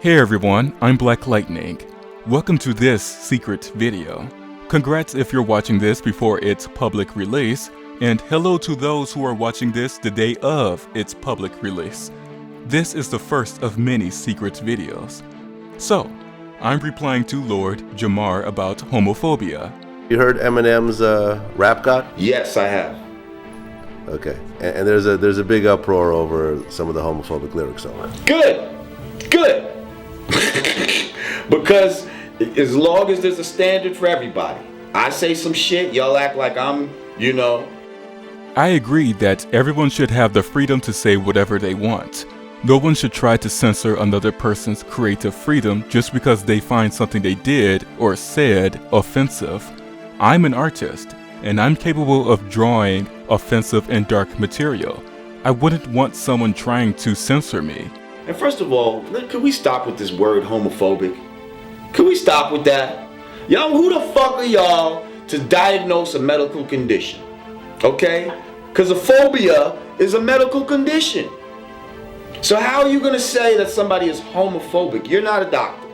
Hey everyone, I'm Black Lightning. Welcome to this secret video. Congrats if you're watching this before its public release, and hello to those who are watching this the day of its public release. This is the first of many secret videos. So, I'm replying to Lord Jamar about homophobia. You heard Eminem's rap god? Yes, I have. Okay, and there's a big uproar over some of the homophobic lyrics on it. Good. Because as long as there's a standard for everybody, I say some shit, y'all act like I'm, I agree that everyone should have the freedom to say whatever they want. No one should try to censor another person's creative freedom just because they find something they did or said offensive. I'm an artist, and I'm capable of drawing offensive and dark material. I wouldn't want someone trying to censor me. And first of all, could we stop with this word homophobic? Could we stop with that? Y'all, who the fuck are y'all to diagnose a medical condition? Okay? Because a phobia is a medical condition. So how are you going to say that somebody is homophobic? You're not a doctor.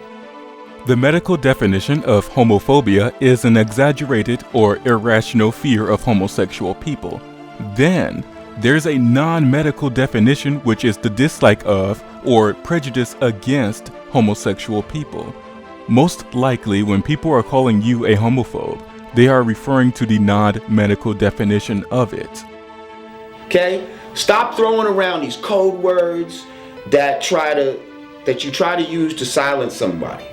The medical definition of homophobia is an exaggerated or irrational fear of homosexual people. Then, there's a non-medical definition, which is the dislike of or prejudice against homosexual people. Most likely, when people are calling you a homophobe, they are referring to the non-medical definition of it. Okay? Stop throwing around these code words that you try to use to silence somebody.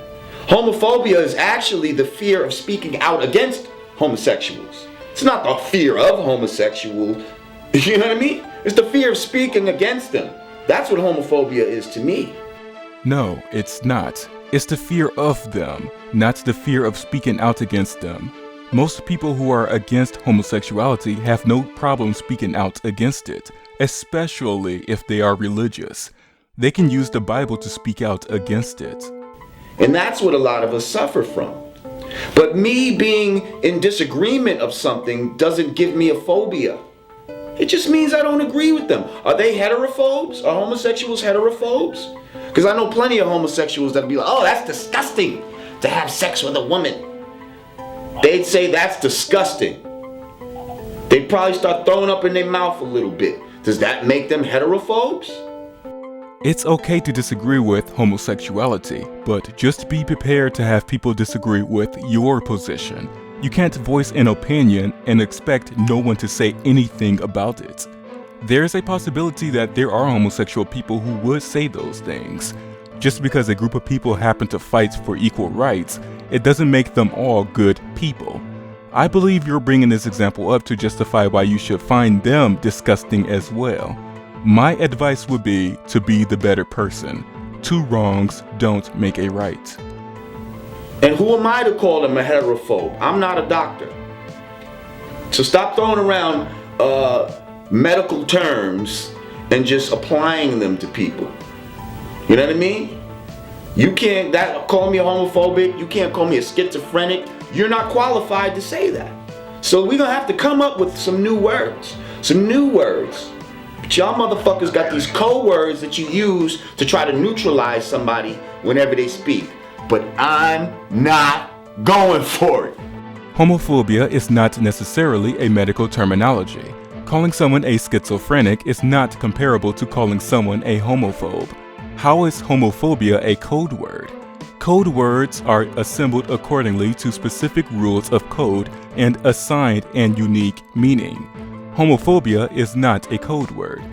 Homophobia is actually the fear of speaking out against homosexuals. It's not the fear of homosexuals. You know what I mean? It's the fear of speaking against them. That's what homophobia is to me. No, it's not. It's the fear of them, not the fear of speaking out against them. Most people who are against homosexuality have no problem speaking out against it, especially if they are religious. They can use the Bible to speak out against it. And that's what a lot of us suffer from. But me being in disagreement of something doesn't give me a phobia. It just means I don't agree with them. Are they heterophobes? Are homosexuals heterophobes? Because I know plenty of homosexuals that'll be like, oh, that's disgusting to have sex with a woman. They'd say that's disgusting. They'd probably start throwing up in their mouth a little bit. Does that make them heterophobes? It's okay to disagree with homosexuality, but just be prepared to have people disagree with your position. You can't voice an opinion and expect no one to say anything about it. There's a possibility that there are homosexual people who would say those things. Just because a group of people happen to fight for equal rights, it doesn't make them all good people. I believe you're bringing this example up to justify why you should find them disgusting as well. My advice would be to be the better person. Two wrongs don't make a right. And who am I to call them a heterophobe? I'm not a doctor. So stop throwing around medical terms and just applying them to people. You know what I mean? You can't call me a homophobic. You can't call me a schizophrenic. You're not qualified to say that. So we're gonna have to come up with some new words. But y'all motherfuckers got these code words that you use to try to neutralize somebody whenever they speak. But I'm not going for it. Homophobia is not necessarily a medical terminology. Calling someone a schizophrenic is not comparable to calling someone a homophobe. How is homophobia a code word? Code words are assembled accordingly to specific rules of code and assigned an unique meaning. Homophobia is not a code word.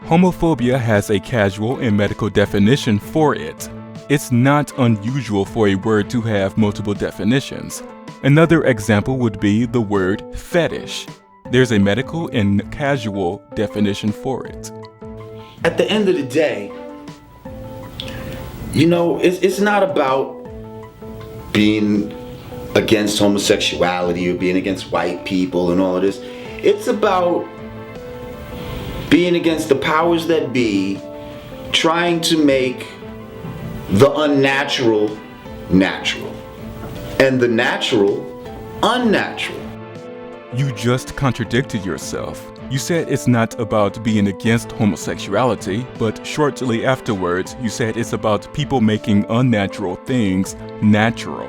Homophobia has a casual and medical definition for it. It's not unusual for a word to have multiple definitions. Another example would be the word fetish. There's a medical and casual definition for it. At the end of the day, it's not about being against homosexuality or being against white people and all of this. It's about being against the powers that be, trying to make the unnatural natural and the natural unnatural. You just contradicted yourself. You said it's not about being against homosexuality, but shortly afterwards, you said it's about people making unnatural things natural.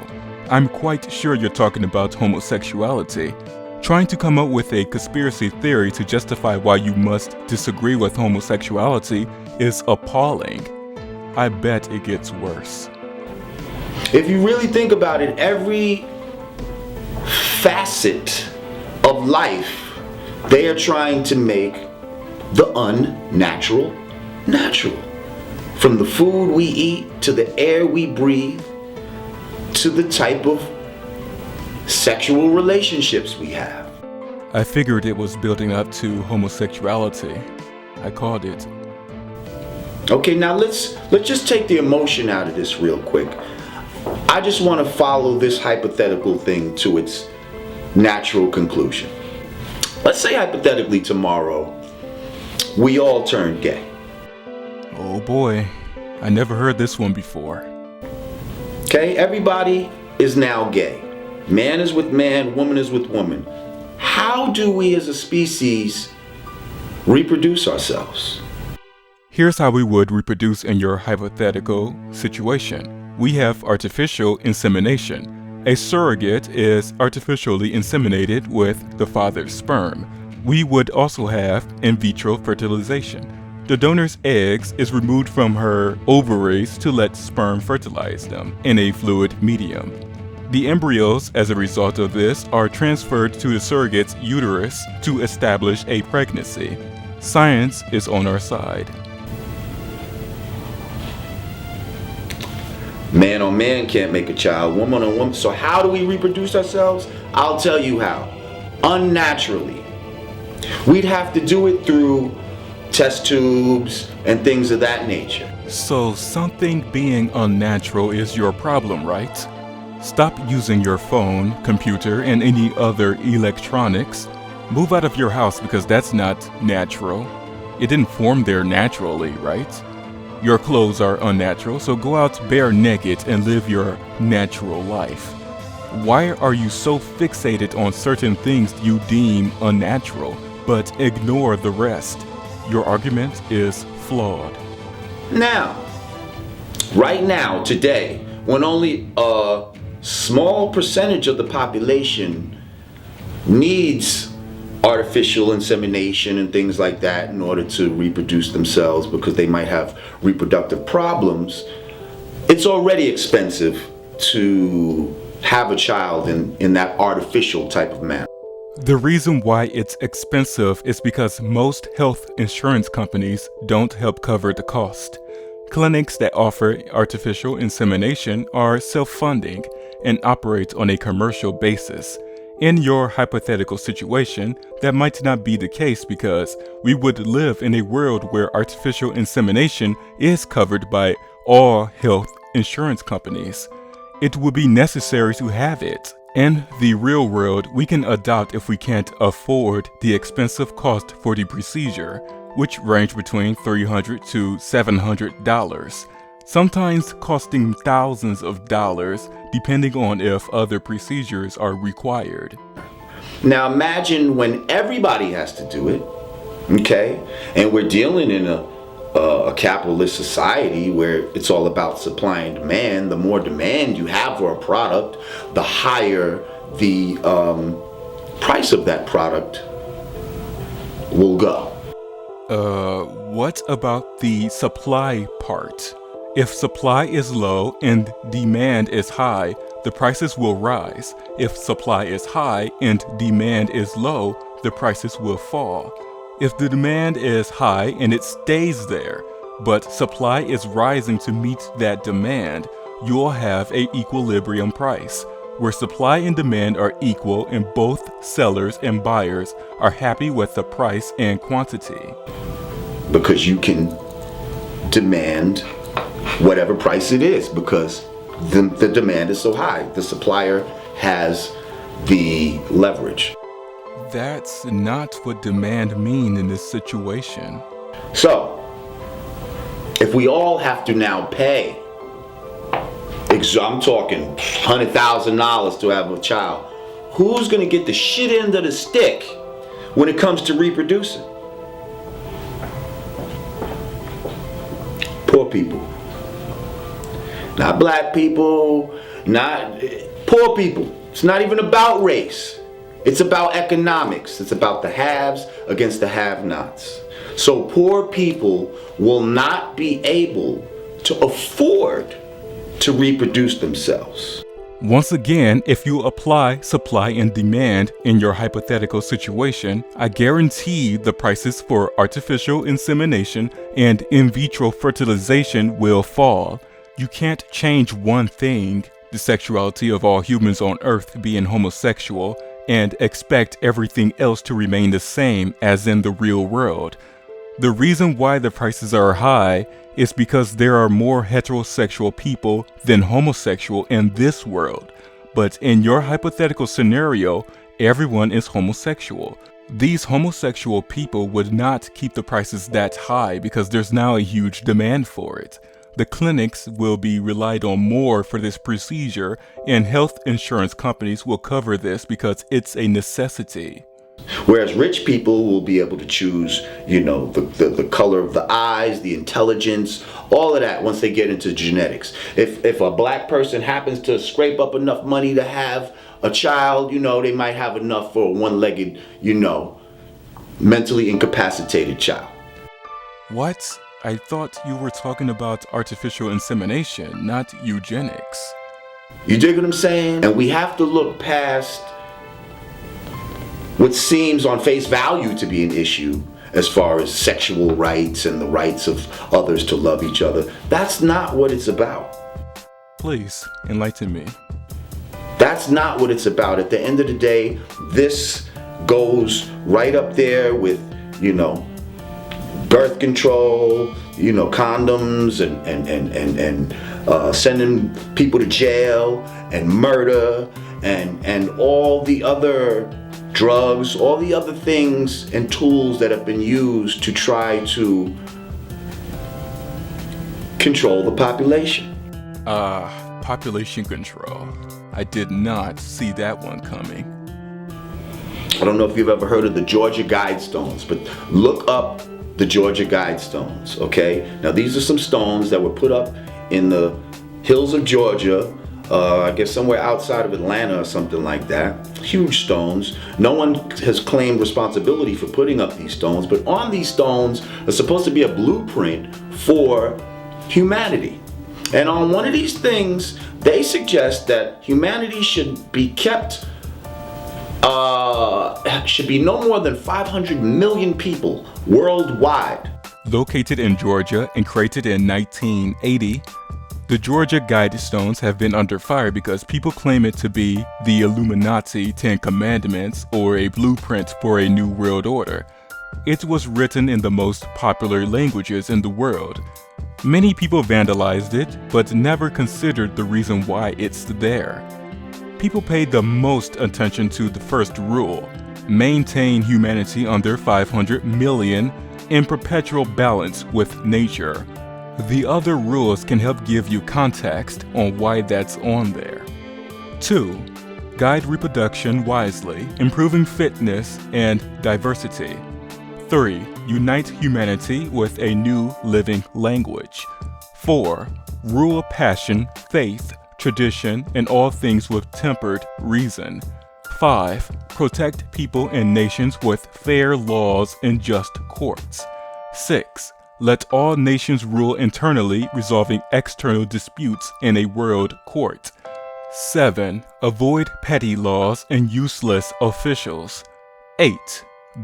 I'm quite sure you're talking about homosexuality. Trying to come up with a conspiracy theory to justify why you must disagree with homosexuality is appalling. I bet it gets worse. If you really think about it, every facet of life, they are trying to make the unnatural natural. From the food we eat, to the air we breathe, to the type of sexual relationships we have. I figured it was building up to homosexuality. I called it. Okay, now let's just take the emotion out of this real quick. I just want to follow this hypothetical thing to its natural conclusion. Let's say hypothetically tomorrow, we all turn gay. Oh boy, I never heard this one before. Okay, everybody is now gay. Man is with man, woman is with woman. How do we as a species reproduce ourselves? Here's how we would reproduce in your hypothetical situation. We have artificial insemination. A surrogate is artificially inseminated with the father's sperm. We would also have in vitro fertilization. The donor's eggs is removed from her ovaries to let sperm fertilize them in a fluid medium. The embryos, as a result of this, are transferred to the surrogate's uterus to establish a pregnancy. Science is on our side. Man on man can't make a child, woman on woman. So how do we reproduce ourselves? I'll tell you how. Unnaturally. We'd have to do it through test tubes and things of that nature. So something being unnatural is your problem, right? Stop using your phone, computer, and any other electronics. Move out of your house because that's not natural. It didn't form there naturally, right? Your clothes are unnatural, so go out bare naked and live your natural life. Why are you so fixated on certain things you deem unnatural, but ignore the rest? Your argument is flawed. Now, right now, today, when only a small percentage of the population needs artificial insemination and things like that in order to reproduce themselves because they might have reproductive problems, it's already expensive to have a child in that artificial type of manner. The reason why it's expensive is because most health insurance companies don't help cover the cost. Clinics that offer artificial insemination are self-funding and operate on a commercial basis. In your hypothetical situation, that might not be the case because we would live in a world where artificial insemination is covered by all health insurance companies. It would be necessary to have it. In the real world, we can adopt if we can't afford the expensive cost for the procedure, which range between $300 to $700. Sometimes costing thousands of dollars depending on if other procedures are required. Now imagine when everybody has to do it, okay? And we're dealing in a capitalist society where it's all about supply and demand. The more demand you have for a product, the higher the price of that product will go. What about the supply part? If supply is low and demand is high, the prices will rise. If supply is high and demand is low, the prices will fall. If the demand is high and it stays there, but supply is rising to meet that demand, you'll have an equilibrium price, where supply and demand are equal and both sellers and buyers are happy with the price and quantity. Because you can demand whatever price it is because the demand is so high. The supplier has the leverage. That's not what demand means in this situation. So, if we all have to now pay, I'm talking $100,000 to have a child, who's going to get the shit end of the stick when it comes to reproducing? Poor people. Not black people, not poor people. It's not even about race. It's about economics. It's about the haves against the have-nots. So poor people will not be able to afford to reproduce themselves. Once again, if you apply supply and demand in your hypothetical situation, I guarantee the prices for artificial insemination and in vitro fertilization will fall. You can't change one thing, the sexuality of all humans on Earth being homosexual, and expect everything else to remain the same as in the real world. The reason why the prices are high is because there are more heterosexual people than homosexual in this world. But in your hypothetical scenario, everyone is homosexual. These homosexual people would not keep the prices that high because there's now a huge demand for it. The clinics will be relied on more for this procedure, and health insurance companies will cover this because it's a necessity. Whereas rich people will be able to choose, the color of the eyes, the intelligence, all of that once they get into genetics. If a black person happens to scrape up enough money to have a child, they might have enough for a one-legged, mentally incapacitated child. What? I thought you were talking about artificial insemination, not eugenics. You dig what I'm saying? And we have to look past what seems on face value to be an issue as far as sexual rights and the rights of others to love each other. That's not what it's about. Please, enlighten me. That's not what it's about. At the end of the day, this goes right up there with, birth control, condoms and sending people to jail and murder and all the other drugs, all the other things and tools that have been used to try to control the population. Population control. I did not see that one coming. I don't know if you've ever heard of the Georgia Guidestones, but look up the Georgia Guidestones, okay? Now these are some stones that were put up in the hills of Georgia, I guess somewhere outside of Atlanta or something like that. Huge stones. No one has claimed responsibility for putting up these stones, but on these stones are supposed to be a blueprint for humanity. And on one of these things, they suggest that humanity should be kept, should be no more than 500 million people worldwide. Located in Georgia and created in 1980, the Georgia Guidestones have been under fire because people claim it to be the Illuminati 10 Commandments or a blueprint for a new world order. It was written in the most popular languages in the world. Many people vandalized it, but never considered the reason why it's there. People paid the most attention to the first rule: maintain humanity under 500 million in perpetual balance with nature. The other rules can help give you context on why that's on there. 2. Guide reproduction wisely, improving fitness and diversity. 3. Unite humanity with a new living language. 4. Rule passion, faith, tradition, and all things with tempered reason. 5. Protect people and nations with fair laws and just courts. 6. Let all nations rule internally, resolving external disputes in a world court. 7. Avoid petty laws and useless officials. 8.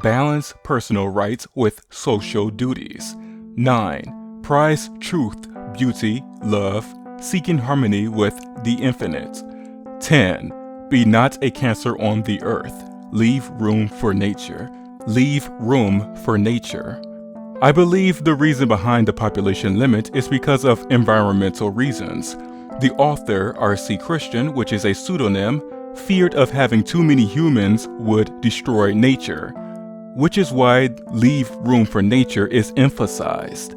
Balance personal rights with social duties. 9. Prize truth, beauty, love, seeking harmony with the infinite. 10. Be not a cancer on the earth. Leave room for nature. Leave room for nature. I believe the reason behind the population limit is because of environmental reasons. The author, R.C. Christian, which is a pseudonym, feared of having too many humans would destroy nature, which is why leave room for nature is emphasized.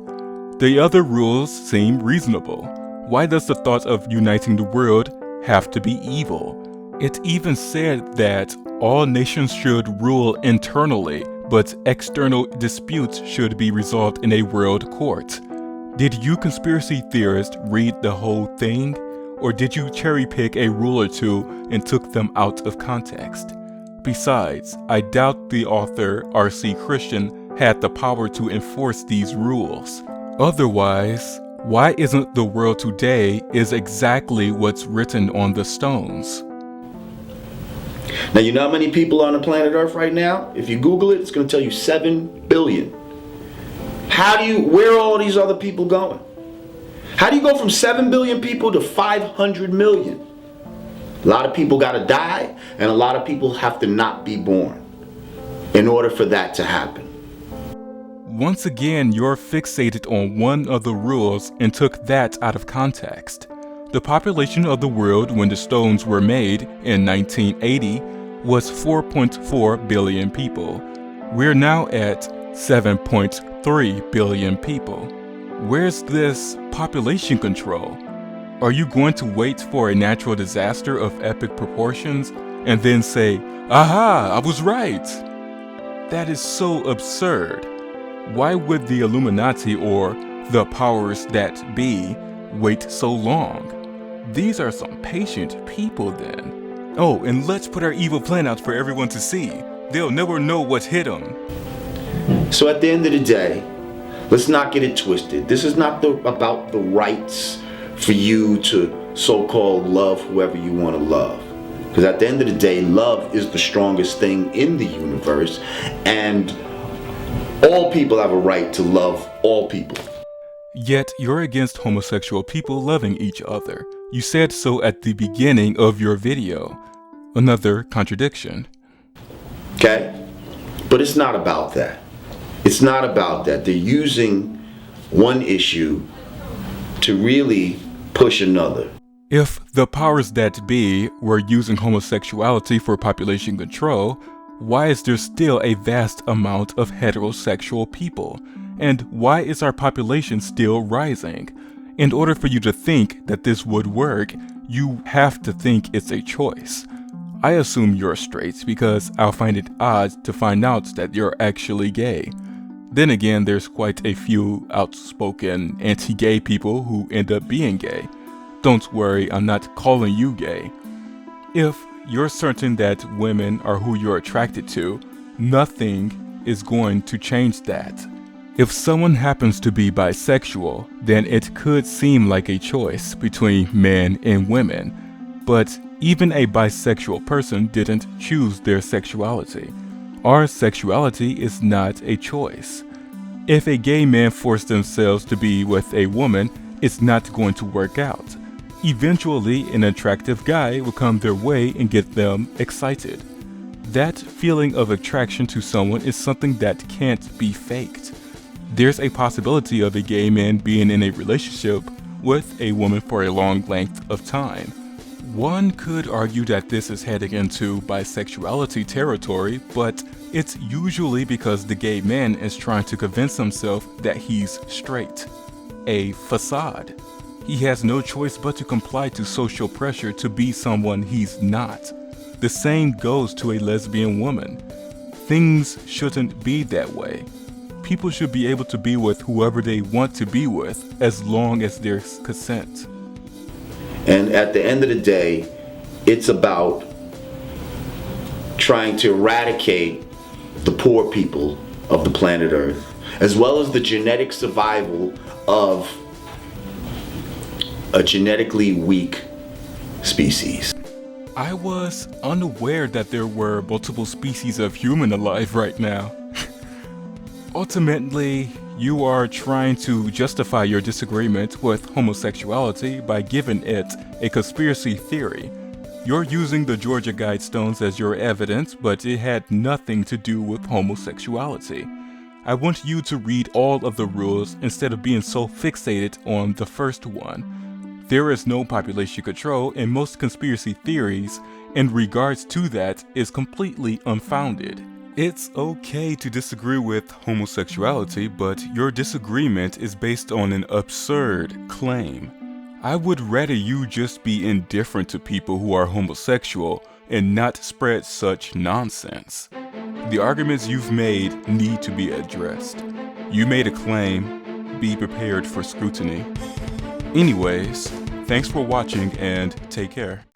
The other rules seem reasonable. Why does the thought of uniting the world have to be evil? It even said that All nations should rule internally, but external disputes should be resolved in a world court. Did you conspiracy theorists read the whole thing? Or did you cherry pick a rule or two and took them out of context? Besides, I doubt the author, R.C. Christian, had the power to enforce these rules. Otherwise, why isn't the world today is exactly what's written on the stones? Now, you know how many people are on the planet Earth right now? If you Google it, it's going to tell you 7 billion. Where are all these other people going? How do you go from 7 billion people to 500 million? A lot of people got to die, and a lot of people have to not be born in order for that to happen. Once again, you're fixated on one of the rules and took that out of context. The population of the world when the stones were made in 1980 was 4.4 billion people. We're now at 7.3 billion people. Where's this population control? Are you going to wait for a natural disaster of epic proportions and then say, "Aha, I was right"? That is so absurd. Why would the Illuminati or the powers that be wait so long? These are some patient people then. Oh, and let's put our evil plan out for everyone to see. They'll never know what hit them. So at the end of the day, let's not get it twisted. This is not about the rights for you to so-called love whoever you want to love. Because at the end of the day, love is the strongest thing in the universe, and all people have a right to love all people. Yet you're against homosexual people loving each other. You said so at the beginning of your video. Another contradiction. Okay? But it's not about that. It's not about that. They're using one issue to really push another. If the powers that be were using homosexuality for population control, why is there still a vast amount of heterosexual people? And why is our population still rising? In order for you to think that this would work, you have to think it's a choice. I assume you're straight because I'll find it odd to find out that you're actually gay. Then again, there's quite a few outspoken anti-gay people who end up being gay. Don't worry, I'm not calling you gay. If you're certain that women are who you're attracted to, nothing is going to change that. If someone happens to be bisexual, then it could seem like a choice between men and women. But even a bisexual person didn't choose their sexuality. Our sexuality is not a choice. If a gay man forced themselves to be with a woman, it's not going to work out. Eventually, an attractive guy will come their way and get them excited. That feeling of attraction to someone is something that can't be faked. There's a possibility of a gay man being in a relationship with a woman for a long length of time. One could argue that this is heading into bisexuality territory, but it's usually because the gay man is trying to convince himself that he's straight. A facade. He has no choice but to comply to social pressure to be someone he's not. The same goes to a lesbian woman. Things shouldn't be that way. People should be able to be with whoever they want to be with as long as there's consent. And at the end of the day, it's about trying to eradicate the poor people of the planet Earth, as well as the genetic survival of a genetically weak species. I was unaware that there were multiple species of human alive right now. Ultimately, you are trying to justify your disagreement with homosexuality by giving it a conspiracy theory. You're using the Georgia Guidestones as your evidence, but it had nothing to do with homosexuality. I want you to read all of the rules instead of being so fixated on the first one. There is no population control, and most conspiracy theories in regards to that is completely unfounded. It's okay to disagree with homosexuality, but your disagreement is based on an absurd claim. I would rather you just be indifferent to people who are homosexual and not spread such nonsense. The arguments you've made need to be addressed. You made a claim, be prepared for scrutiny. Anyways, thanks for watching and take care.